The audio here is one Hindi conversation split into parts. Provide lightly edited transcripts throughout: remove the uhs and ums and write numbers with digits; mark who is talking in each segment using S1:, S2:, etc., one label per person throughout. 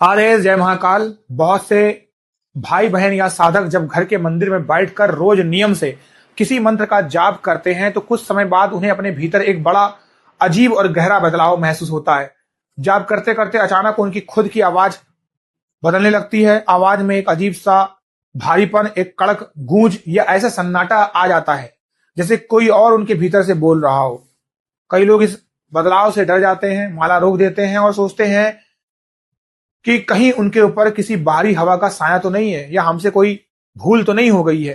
S1: आदेश जय महाकाल। बहुत से भाई बहन या साधक जब घर के मंदिर में बैठकर रोज नियम से किसी मंत्र का जाप करते हैं तो कुछ समय बाद उन्हें अपने भीतर एक बड़ा अजीब और गहरा बदलाव महसूस होता है। जाप करते करते अचानक उनकी खुद की आवाज बदलने लगती है। आवाज में एक अजीब सा भारीपन, एक कड़क गूंज या ऐसा सन्नाटा आ जाता है जैसे कोई और उनके भीतर से बोल रहा हो। कई लोग इस बदलाव से डर जाते हैं, माला रोक देते हैं और सोचते हैं कि कहीं उनके ऊपर किसी बाहरी हवा का साया तो नहीं है या हमसे कोई भूल तो नहीं हो गई है।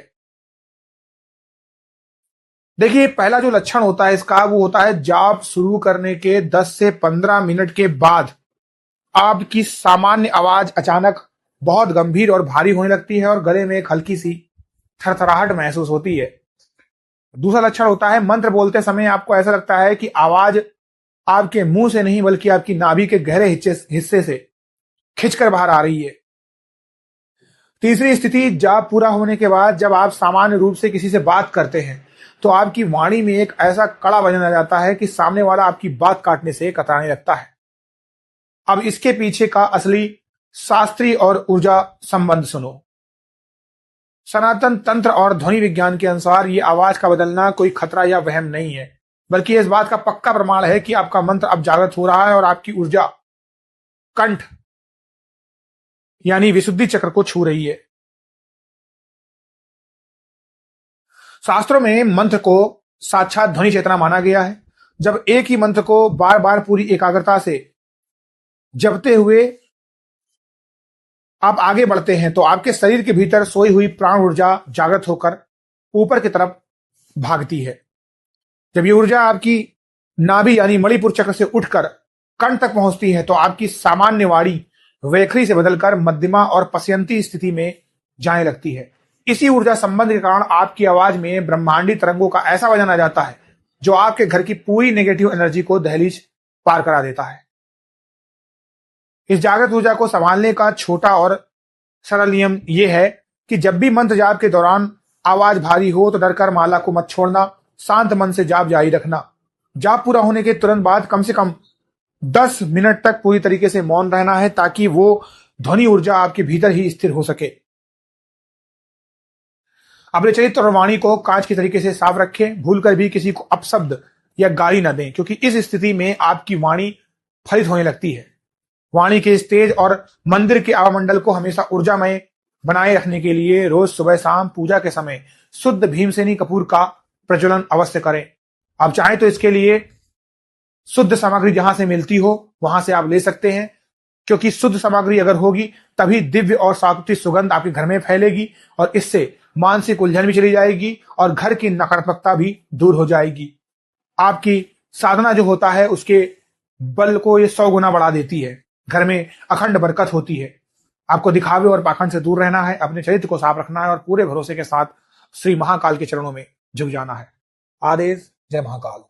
S1: देखिए, पहला जो लक्षण होता है इसका वो होता है जाप शुरू करने के 10 से 15 मिनट के बाद आपकी सामान्य आवाज अचानक बहुत गंभीर और भारी होने लगती है और गले में एक हल्की सी थरथराहट महसूस होती है। दूसरा लक्षण होता है मंत्र बोलते समय आपको ऐसा लगता है कि आवाज आपके मुंह से नहीं बल्कि आपकी नाभि के गहरे हिस्से से खिंचकर बाहर आ रही है। तीसरी स्थिति, जाप पूरा होने के बाद जब आप सामान्य रूप से किसी से बात करते हैं तो आपकी वाणी में एक ऐसा कड़ा वजन आ जाता है कि सामने वाला आपकी बात काटने से कतराने लगता है। अब इसके पीछे का असली शास्त्रीय और ऊर्जा संबंध सुनो। सनातन तंत्र और ध्वनि विज्ञान के अनुसार ये आवाज का बदलना कोई खतरा या वहम नहीं है, बल्कि इस बात का पक्का प्रमाण है कि आपका मंत्र अब जागृत हो रहा है और आपकी ऊर्जा कंठ यानी विशुद्धि चक्र को छू रही है। शास्त्रों में मंत्र को साक्षात ध्वनि चेतना माना गया है। जब एक ही मंत्र को बार बार पूरी एकाग्रता से जपते हुए आप आगे बढ़ते हैं तो आपके शरीर के भीतर सोई हुई प्राण ऊर्जा जागृत होकर ऊपर की तरफ भागती है। जब ये ऊर्जा आपकी नाभि यानी मणिपुर चक्र से उठकर कंठ तक पहुंचती है तो आपकी सामान्य वाणी वैखरी से बदलकर मध्यमा और पश्यंती स्थिति में जाने लगती है। इसी ऊर्जा संबंध के कारण आपकी आवाज में ब्रह्मांडी तरंगों का ऐसा वजन आ जाता है जो आपके घर की पूरी नेगेटिव एनर्जी को दहलीज पार करा देता है। इस जागृत ऊर्जा को संभालने का छोटा और सरल नियम यह है कि जब भी मंत्र जाप के दौरान आवाज भारी हो तो डरकर माला को मत छोड़ना, शांत मन से जाप जारी रखना। जाप पूरा होने के तुरंत बाद कम से कम 10 मिनट तक पूरी तरीके से मौन रहना है ताकि वो ध्वनि ऊर्जा आपके भीतर ही स्थिर हो सके। अपने चरित्र और वाणी को कांच की तरीके से साफ रखें। भूलकर भी किसी को अपशब्द या गाली न दें, क्योंकि इस स्थिति में आपकी वाणी फलित होने लगती है। वाणी के स्टेज और मंदिर के आवामंडल को हमेशा ऊर्जामय बनाए रखने के लिए रोज सुबह शाम पूजा के समय शुद्ध भीमसेनी कपूर का प्रज्वलन अवश्य करें। आप चाहें तो इसके लिए शुद्ध सामग्री जहां से मिलती हो वहां से आप ले सकते हैं, क्योंकि शुद्ध सामग्री अगर होगी तभी दिव्य और सात्विक सुगंध आपके घर में फैलेगी और इससे मानसिक उलझन भी चली जाएगी और घर की नकारात्मकता भी दूर हो जाएगी। आपकी साधना जो होता है उसके बल को ये 100 गुना बढ़ा देती है। घर में अखंड बरकत होती है। आपको दिखावे और पाखंड से दूर रहना है, अपने चरित्र को साफ रखना है और पूरे भरोसे के साथ श्री महाकाल के चरणों में झुक जाना है। आदेश जय महाकाल।